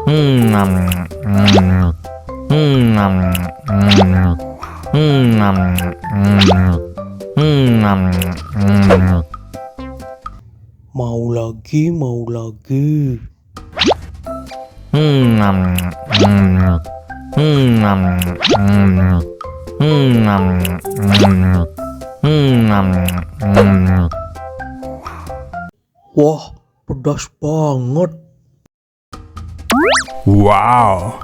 Nam, nam, nam, nam, nam, nam. Mau lagi, mau lagi. Nam, nam, nam, nam, nam, nam. Wah, pedas banget. Wow.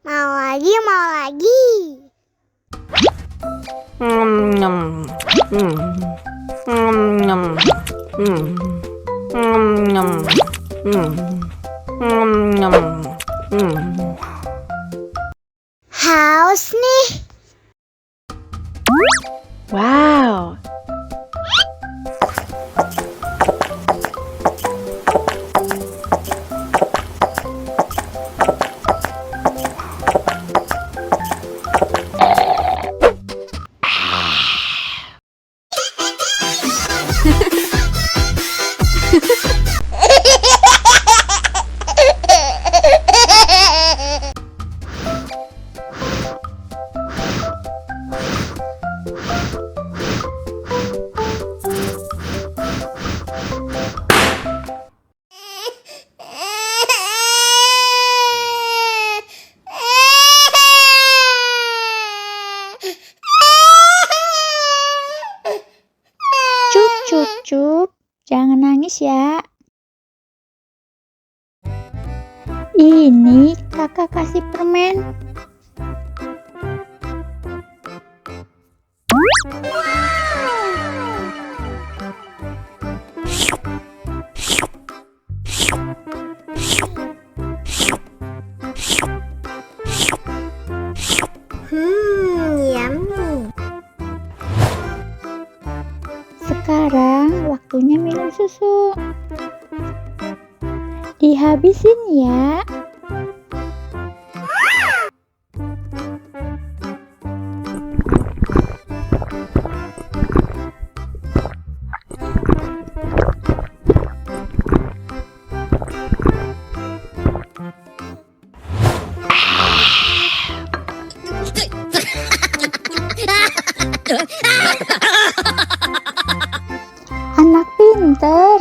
Mau lagi, mau lagi. Haus nih. Wow. Cup, jangan nangis ya. Ini kakak kasih permen. Yummy. Sekarang waktunya minum susu. Dihabisin ya. Anak pinter.